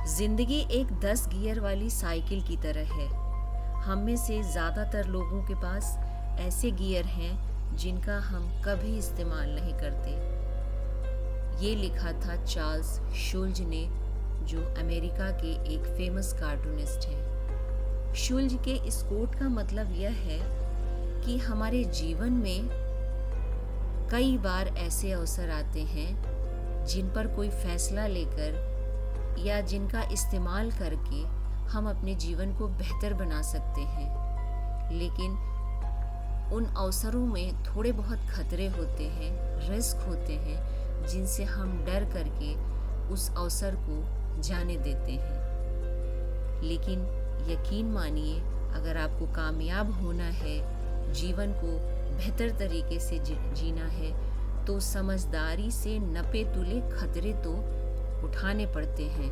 जिंदगी एक 10 गियर वाली साइकिल की तरह है। हम में से ज़्यादातर लोगों के पास ऐसे गियर हैं जिनका हम कभी इस्तेमाल नहीं करते। ये लिखा था चार्ल्स शुल्ज ने, जो अमेरिका के एक फेमस कार्टूनिस्ट हैं। शुल्ज के इस कोट का मतलब यह है कि हमारे जीवन में कई बार ऐसे अवसर आते हैं जिन पर कोई फैसला लेकर या जिनका इस्तेमाल करके हम अपने जीवन को बेहतर बना सकते हैं, लेकिन उन अवसरों में थोड़े बहुत खतरे होते हैं, रिस्क होते हैं, जिनसे हम डर करके उस अवसर को जाने देते हैं। लेकिन यकीन मानिए, अगर आपको कामयाब होना है, जीवन को बेहतर तरीके से जीना है, तो समझदारी से नपे तुले खतरे तो उठाने पड़ते हैं।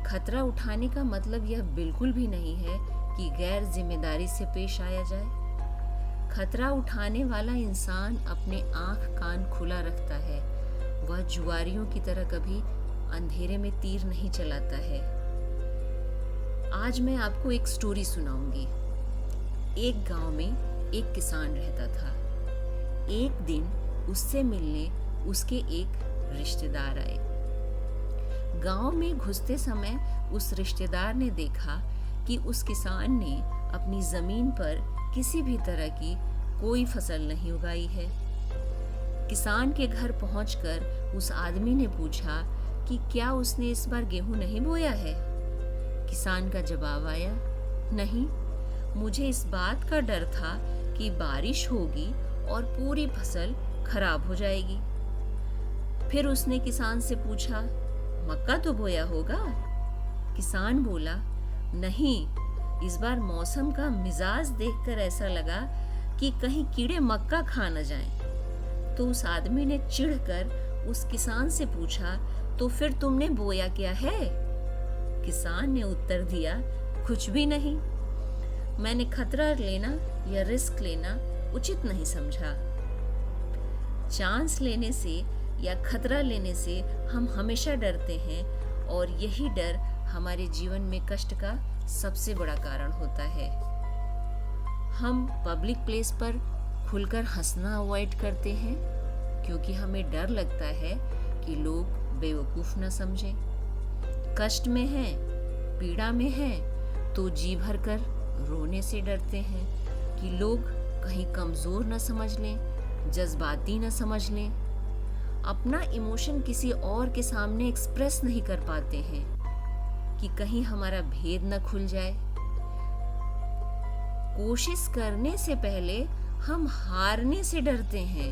खतरा उठाने का मतलब यह बिल्कुल भी नहीं है कि गैर जिम्मेदारी से पेश आया जाए। खतरा उठाने वाला इंसान अपने आंख कान खुला रखता है। वह जुआरियों की तरह कभी अंधेरे में तीर नहीं चलाता है। आज मैं आपको एक स्टोरी सुनाऊंगी। एक गांव में एक किसान रहता था। एक दिन उससे मिलने उसके एक रिश्तेदार आए। गांव में घुसते समय उस रिश्तेदार ने देखा कि उस किसान ने अपनी जमीन पर किसी भी तरह की कोई फसल नहीं उगाई है। किसान के घर पहुंचकर उस आदमी ने पूछा कि क्या उसने इस बार गेहूं नहीं बोया है। किसान का जवाब आया, नहीं, मुझे इस बात का डर था कि बारिश होगी और पूरी फसल खराब हो जाएगी। फिर उसने किसान से पूछा, मक्का तो बोया होगा? किसान बोला, नहीं, इस बार मौसम का मिजाज देखकर ऐसा लगा कि कहीं कीड़े मक्का खा न जाएं। तो उस आदमी ने चिढ़कर उस किसान से पूछा, तो फिर तुमने बोया क्या है? किसान ने उत्तर दिया, कुछ भी नहीं, मैंने खतरा लेना या रिस्क लेना उचित नहीं समझा। चांस लेने से या खतरा लेने से हम हमेशा डरते हैं, और यही डर हमारे जीवन में कष्ट का सबसे बड़ा कारण होता है। हम पब्लिक प्लेस पर खुलकर हंसना अवॉइड करते हैं क्योंकि हमें डर लगता है कि लोग बेवकूफ न समझें। कष्ट में हैं, पीड़ा में हैं, तो जी भर कर रोने से डरते हैं कि लोग कहीं कमजोर न समझ लें, जज्बाती न समझ लें। अपना इमोशन किसी और के सामने एक्सप्रेस नहीं कर पाते हैं कि कहीं हमारा भेद न खुल जाए। कोशिश करने से पहले हम हारने से डरते हैं।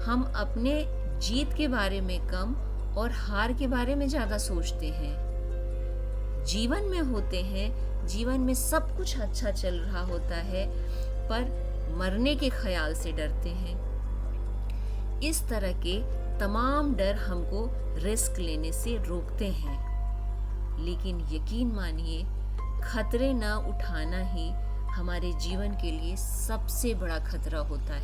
हम अपने जीत के बारे में कम और हार के बारे में ज्यादा सोचते हैं। जीवन में होते हैं, जीवन में सब कुछ अच्छा चल रहा होता है, पर मरने के ख्याल से डरते हैं। इस तरह के तमाम डर हमको रिस्क लेने से रोकते हैं। लेकिन यकीन मानिए, खतरे ना उठाना ही हमारे जीवन के लिए सबसे बड़ा खतरा होता है।